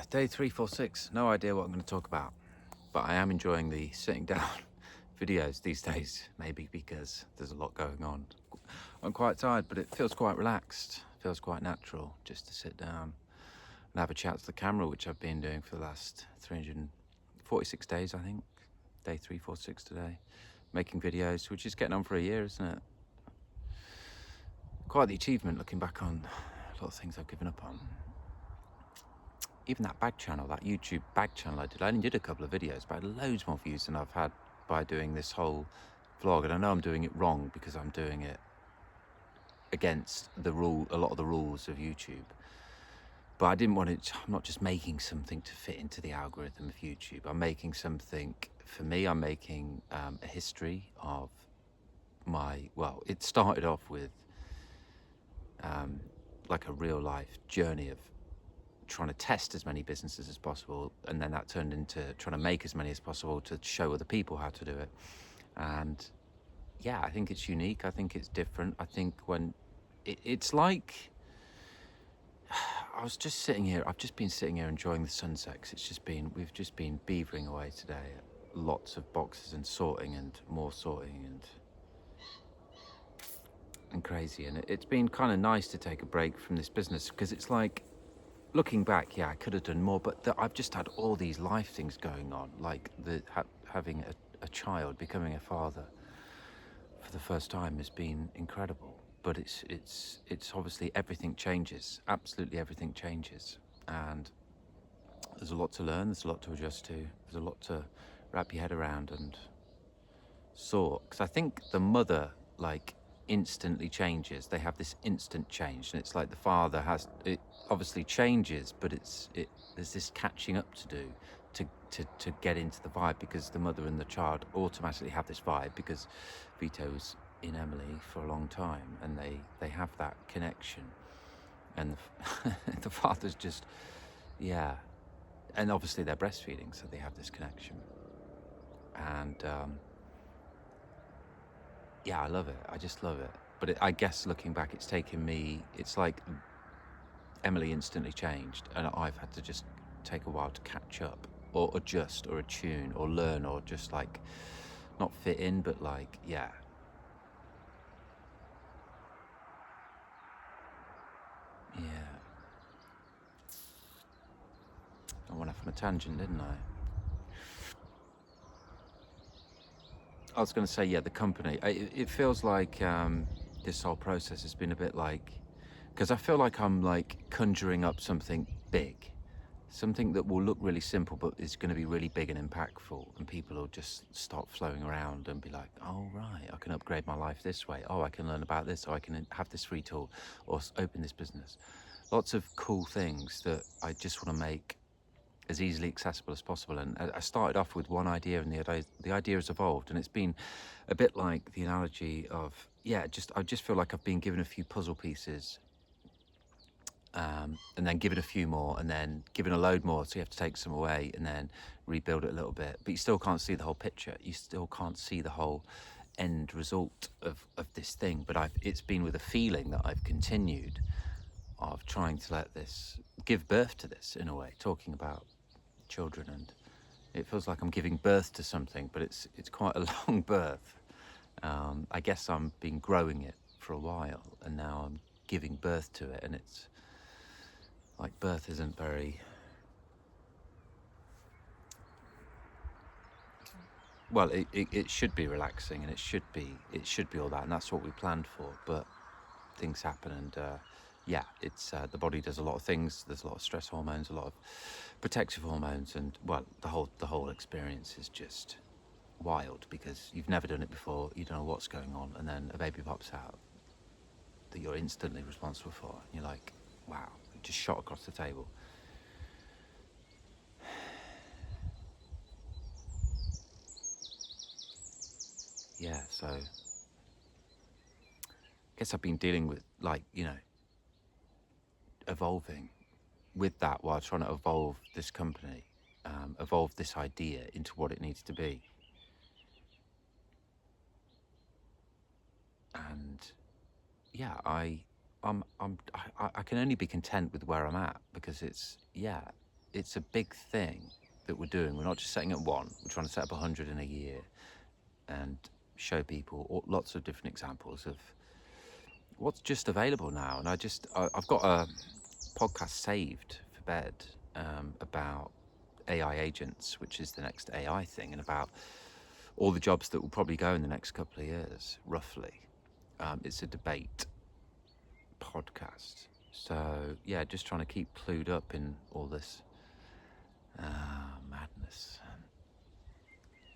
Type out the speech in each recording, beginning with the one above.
Day 346, no idea what I'm going to talk about, but I am enjoying the sitting down videos these days, maybe because there's a lot going on. I'm quite tired, but it feels quite relaxed, feels quite natural just to sit down and have a chat to the camera, which I've been doing for the last 346 days, I think. Day 346 today, making videos, which is getting on for a year, isn't it? Quite the achievement looking back on a lot of things I've given up on. Even that bag channel, that YouTube bag channel I only did a couple of videos, but I had loads more views than I've had by doing this whole vlog. And I know I'm doing it wrong because I'm doing it against a lot of the rules of YouTube. But I didn't want it, I'm not just making something to fit into the algorithm of YouTube. I'm making something, for me, I'm making a history of well, it started off with like a real life journey of trying to test as many businesses as possible, and then that turned into trying to make as many as possible to show other people how to do it. And yeah, I think it's unique, I think it's different. I think when it's like I've just been sitting here enjoying the sunset, 'cause we've just been beavering away today, lots of boxes and sorting and more sorting and crazy. And it's been kind of nice to take a break from this business, because it's like, looking back, yeah, I could have done more, but I've just had all these life things going on, like having a child, becoming a father for the first time has been incredible. But it's obviously everything changes, absolutely everything changes, and there's a lot to learn, there's a lot to adjust to, there's a lot to wrap your head around and sort. Because I think the mother, like, instantly changes. They have this instant change, and it's like the father it obviously changes, but there's this catching up to do to get into the vibe, because the mother and the child automatically have this vibe, because Vito's in Emily for a long time, and they have that connection, and the father's just, yeah, and obviously they're breastfeeding, so they have this connection. And yeah, I love it. I just love it. But I guess looking back, it's like Emily instantly changed, and I've had to just take a while to catch up, or adjust, or attune, or learn, or just like not fit in, but like, yeah. Yeah. I went off on a tangent, didn't I? I was going to say, yeah, the company. It feels like this whole process has been a bit like, because I feel like I'm like conjuring up something big, something that will look really simple, but is going to be really big and impactful, and people will just start flowing around and be like, oh, right, I can upgrade my life this way. Oh, I can learn about this, or I can have this free tool, or open this business. Lots of cool things that I just want to make as easily accessible as possible. And I started off with one idea, and the idea has evolved, and it's been a bit like the analogy of, yeah, I just feel like I've been given a few puzzle pieces, and then given a few more, and then given a load more, so you have to take some away and then rebuild it a little bit, but you still can't see the whole picture, you still can't see the whole end result of this thing. But it's been with a feeling that I've continued of trying to give birth to this, in a way, talking about children, and it feels like I'm giving birth to something, but it's quite a long birth. I guess I've been growing it for a while, and now I'm giving birth to it, and it's like, birth isn't very, well, it should be relaxing, and it should be all that, and that's what we planned for, but things happen, and yeah, it's the body does a lot of things. There's a lot of stress hormones, a lot of protective hormones, and, well, the whole experience is just wild, because you've never done it before, you don't know what's going on, and then a baby pops out that you're instantly responsible for, and you're like, wow, just shot across the table. Yeah, so I guess I've been dealing with, like, evolving with that, while trying to evolve this company, evolve this idea into what it needs to be. And yeah, I can only be content with where I'm at, because it's, yeah, it's a big thing that we're doing. We're not just setting up one, we're trying to set up 100 in a year and show people lots of different examples of what's just available now. And I've got a podcast saved for bed about AI agents, which is the next AI thing, and about all the jobs that will probably go in the next couple of years, roughly. It's a debate podcast. So yeah, just trying to keep clued up in all this madness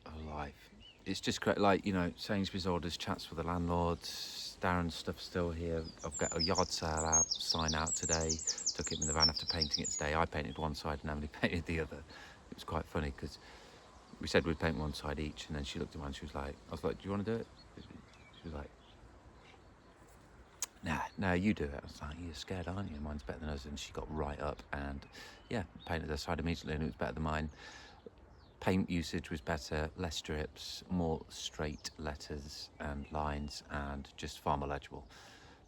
of life. It's just great, like, you know, Sainsbury's orders, chats with the landlords, Darren's stuff's still here. I've got a yard sale sign out today, took it in the van after painting it today. I painted one side and Emily painted the other. It was quite funny because we said we'd paint one side each, and then she looked at mine and she was like, I was like, do you want to do it? She was like, nah, you do it. I was like, you're scared, aren't you? Mine's better than hers. And she got right up and, yeah, painted her side immediately, and it was better than mine. Paint usage was better, less strips, more straight letters and lines, and just far more legible.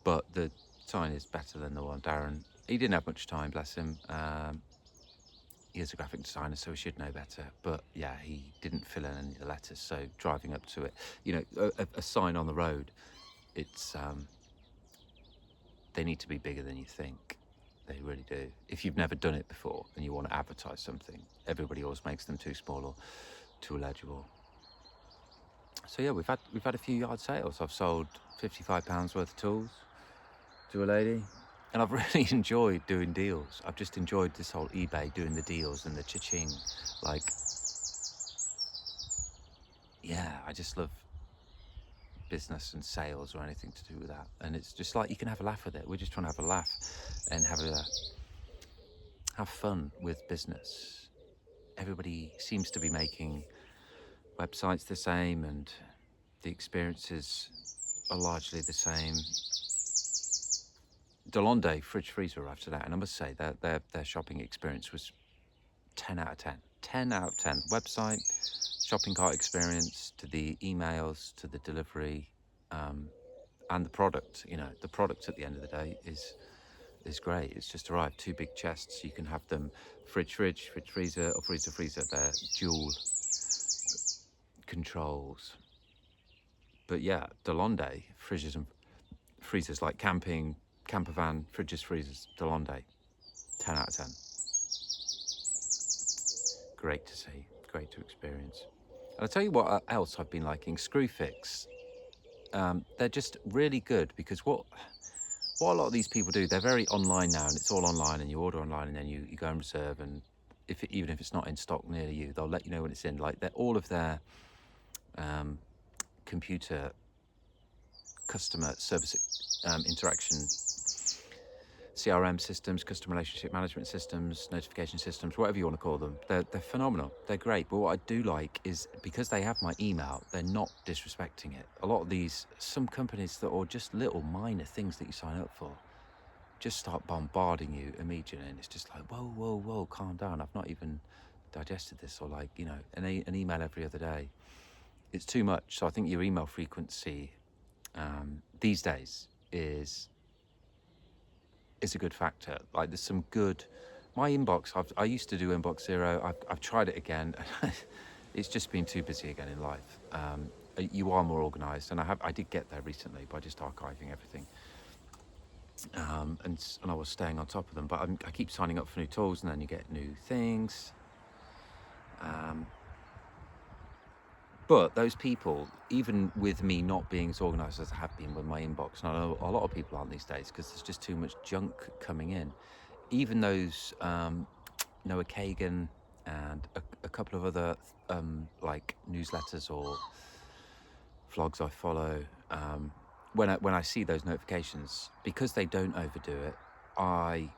But the sign is better than the one Darren. He didn't have much time, bless him. He is a graphic designer, so he should know better. But yeah, he didn't fill in any of the letters. So driving up to it, you know, a sign on the road, it's they need to be bigger than you think. They really do. If you've never done it before and you want to advertise something, everybody always makes them too small or too illegible. So yeah, we've had a few yard sales. I've sold £55 worth of tools to a lady, and I've really enjoyed doing deals. I've just enjoyed this whole eBay, doing the deals and the cha-ching. Like, yeah, I just love business and sales or anything to do with that. And it's just like, you can have a laugh with it. We're just trying to have a laugh and have fun with business. Everybody seems to be making websites the same, and the experiences are largely the same. Delonde fridge freezer arrived today, and I must say that their shopping experience was 10 out of 10. 10 out of 10. Website, shopping cart experience, to the emails, to the delivery, and the product. You know, the product at the end of the day is great. It's just arrived. 2 big chests. You can have them fridge freezer, or freezer. They're dual controls. But yeah, Delonde fridges and freezers, like camping, camper van, fridges, freezers, Delonde, 10 out of 10. Great to see, great to experience. And I'll tell you what else I've been liking, Screwfix. They're just really good, because what a lot of these people do, they're very online now, and it's all online, and you order online, and then you go and reserve, and even if it's not in stock near you, they'll let you know when it's in. Like, all of their computer customer service interaction, CRM systems, customer relationship management systems, notification systems, whatever you want to call them, they're phenomenal. They're great. But what I do like is, because they have my email, they're not disrespecting it. A lot of some companies that are just little minor things that you sign up for, just start bombarding you immediately, and it's just like, whoa, calm down. I've not even digested this. Or, like, you know, an email every other day. It's too much. So I think your email frequency these days is a good factor. Like, there's some good, my inbox, I used to do inbox zero. I've tried it again. It's just been too busy again in life. You are more organized, and I did get there recently by just archiving everything. And I was staying on top of them, but I keep signing up for new tools, and then you get new things. But those people, even with me not being as organised as I have been with my inbox, and I know a lot of people aren't these days because there's just too much junk coming in. Even those, Noah Kagan and a couple of other like newsletters or vlogs I follow, when I see those notifications, because they don't overdo it, I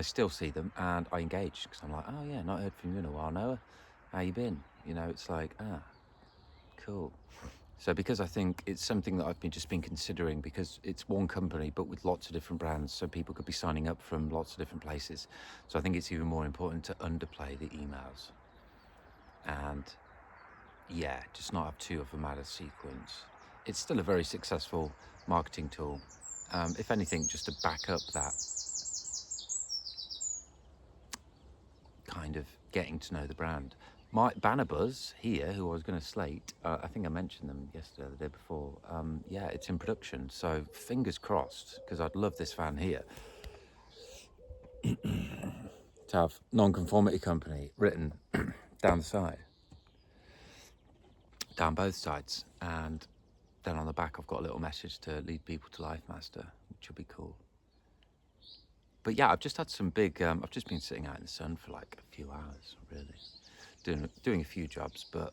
still see them, and I engage, because I'm like, oh yeah, not heard from you in a while, Noah. How you been? You know, it's like, cool. So, because I think it's something that I've just been considering, because it's one company but with lots of different brands, so people could be signing up from lots of different places. So I think it's even more important to underplay the emails, and yeah, just not have 2 of them out of sequence. It's still a very successful marketing tool. If anything, just to back up that of getting to know the brand. My Bannabuzz here, who I was going to slate, I think I mentioned them yesterday or the day before. Yeah, it's in production, so fingers crossed, because I'd love this van here to have nonconformity company written down the side, down both sides, and then on the back I've got a little message to lead people to LIFEMASTER, which will be cool. But yeah, I've just had some big, I've just been sitting out in the sun for like a few hours, really, doing a few jobs, but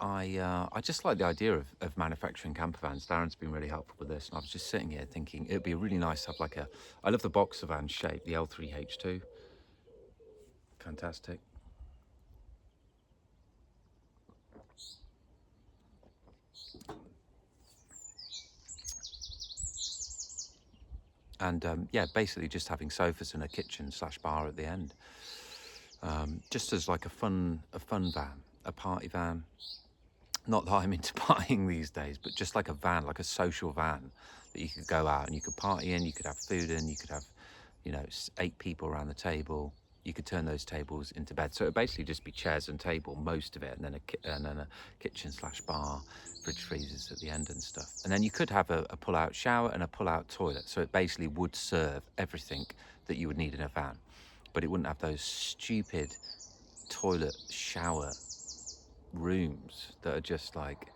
I just like the idea of manufacturing camper vans. Darren's been really helpful with this, and I was just sitting here thinking it'd be really nice to have like I love the boxer van shape, the L3H2, fantastic. And yeah, basically just having sofas and a kitchen/bar at the end, just as like a fun van, a party van. Not that I'm into partying these days, but just like a van, like a social van that you could go out and you could party in, you could have food in, you could have, 8 people around the table. You could turn those tables into bed. So it would basically just be chairs and table, most of it, and then a kitchen/bar, fridge freezers at the end and stuff. And then you could have a pull-out shower and a pull-out toilet. So it basically would serve everything that you would need in a van, but it wouldn't have those stupid toilet shower rooms that are just like,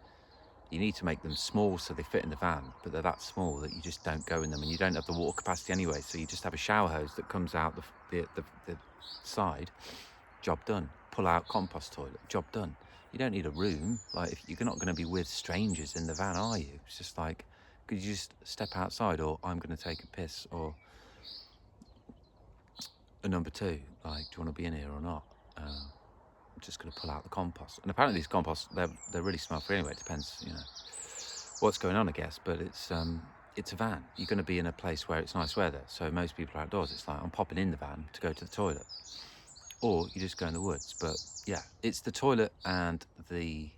you need to make them small so they fit in the van, but they're that small that you just don't go in them, and you don't have the water capacity anyway, so you just have a shower hose that comes out the side, job done. Pull out compost toilet, job done. You don't need a room. Like, if you're not going to be with strangers in the van, are you? It's just like, could you just step outside, or I'm going to take a piss, or a number 2, like, do you want to be in here or not? I'm just going to pull out the compost. And apparently these composts, they're really smell-free anyway. It depends, what's going on, I guess. But it's a van. You're going to be in a place where it's nice weather. So most people are outdoors. It's like, I'm popping in the van to go to the toilet. Or you just go in the woods. But yeah, it's the toilet and the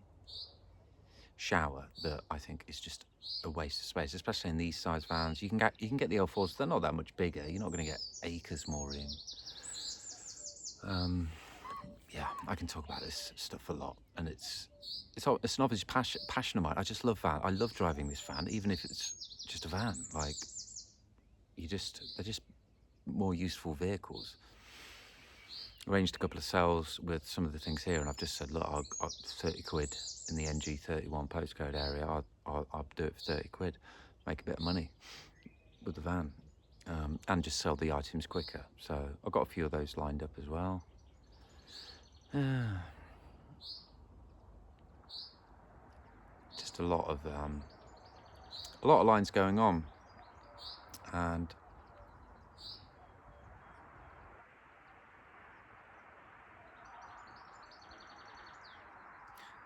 shower that I think is just a waste of space, especially in these size vans. You can get the L4s. They're not that much bigger. You're not going to get acres more room. Yeah, I can talk about this stuff a lot, and it's an obvious passion of mine. I just love van. I love driving this van, even if it's just a van. Like, they're just more useful vehicles. Arranged a couple of sales with some of the things here, and I've just said, look, I'll 30 quid in the NG31 postcode area. I'll do it for 30 quid, make a bit of money with the van, and just sell the items quicker. So I've got a few of those lined up as well. Just a lot of lines going on,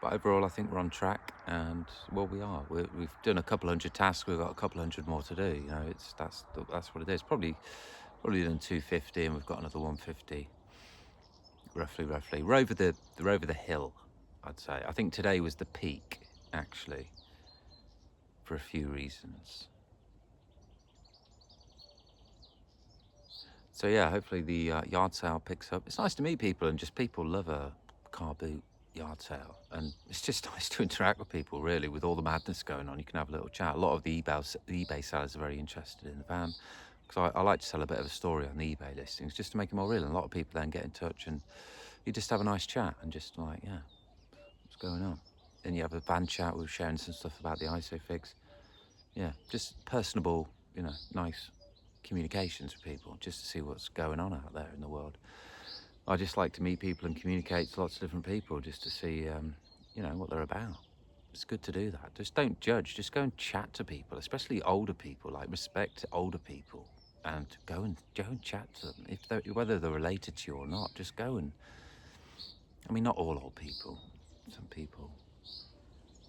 but overall I think we're on track, and well, we are. We've done a couple hundred tasks. We've got a couple hundred more to do. That's what it is. Probably done 250, and we've got another 150. Roughly. We're over the hill, I'd say. I think today was the peak, actually, for a few reasons. So yeah, hopefully the yard sale picks up. It's nice to meet people, and just people love a car boot yard sale, and it's just nice to interact with people, really, with all the madness going on. You can have a little chat. A lot of the eBay sellers are very interested in the van, because I like to tell a bit of a story on the eBay listings, just to make it more real, and a lot of people then get in touch, and you just have a nice chat, and just like, yeah, what's going on? And you have a van chat, we're sharing some stuff about the ISOFIX. Yeah, just personable, nice communications with people, just to see what's going on out there in the world. I just like to meet people and communicate to lots of different people, just to see, what they're about. It's good to do that. Just don't judge. Just go and chat to people, especially older people. Like, respect older people, and go and chat to them. Whether they're related to you or not, just go and. I mean, not all old people. Some people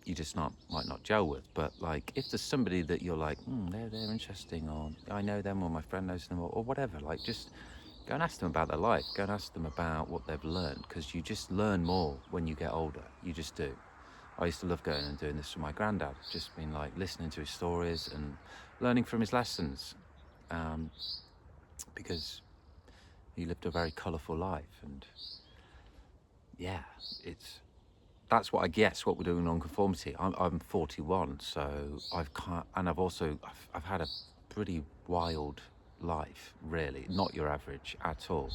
you just might not gel with, but like, if there's somebody that you're like, they're interesting, or I know them, or my friend knows them, or whatever, like, just go and ask them about their life. Go and ask them about what they've learned, because you just learn more when you get older. You just do. I used to love going and doing this with my granddad, just being like listening to his stories and learning from his lessons, because He lived a very colourful life, and yeah, that's what I guess what we're doing nonconformity. I'm 41, so I've had a pretty wild life, really, not your average at all.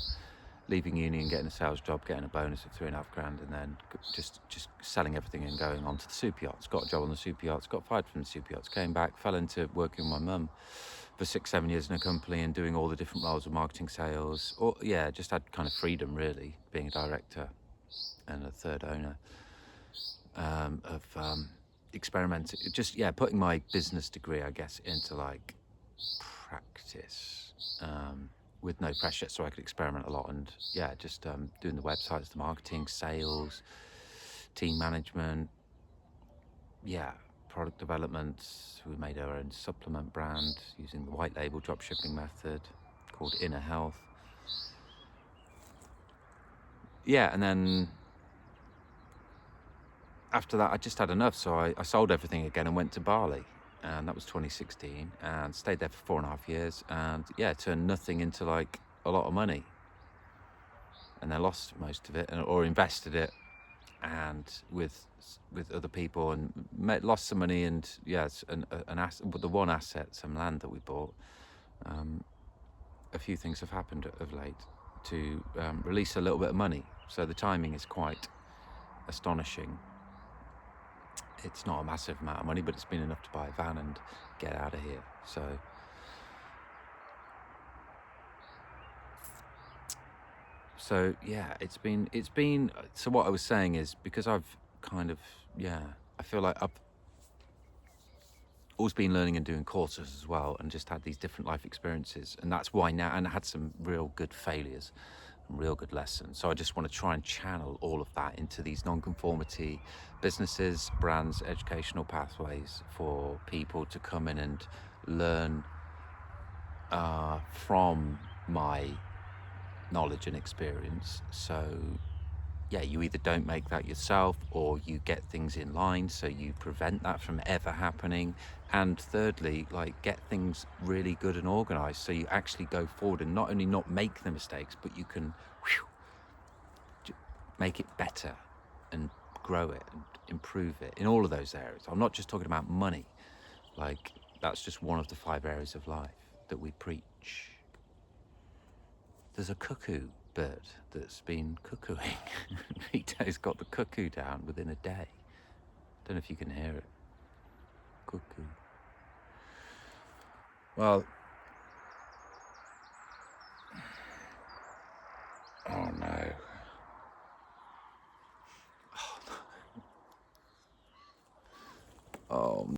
Leaving uni and getting a sales job, getting a bonus of 3.5 grand, and then just selling everything and going on to the super yachts. Got a job on the super yachts, got fired from the super yachts, came back, fell into working with my mum for 6-7 years in a company and doing all the different roles of marketing, sales, or yeah, just had kind of freedom, really, being a director and a third owner of experimenting, just putting my business degree, I guess, into like practice with no pressure, so I could experiment a lot. And yeah, just doing the websites, the marketing, sales, team management, product development. We made our own supplement brand using the white label dropshipping method called Inner Health. And then after that, I just had enough, so I sold everything again and went to Bali, and that was 2016, and stayed there for 4.5 years, and turned nothing into like a lot of money, and then lost most of it, or invested it, and with other people, and lost some money, and the one asset, some land that we bought. A few things have happened of late to release a little bit of money, so the timing is quite astonishing. It's not a massive amount of money, but it's been enough to buy a van and get out of here. So yeah, it's been. So what I was saying is, because I've kind of I feel like I've always been learning and doing courses as well, and just had these different life experiences, and that's why now. And I had some real good failures and real good lessons. So I just want to try and channel all of that into these non-conformity businesses, brands, educational pathways for people to come in and learn from my knowledge and experience. So you either don't make that yourself, or you get things in line so you prevent that from ever happening. And thirdly, like, get things really good and organized so you actually go forward and not only not make the mistakes, but you can make it better and grow it and improve it in all of those areas. I'm not just talking about money. Like, that's just one of the 5 areas of life that we preach. There's a cuckoo bird that's been cuckooing. Vito's got the cuckoo down within a day. Don't know if you can hear it. Cuckoo. Well, oh no. Oh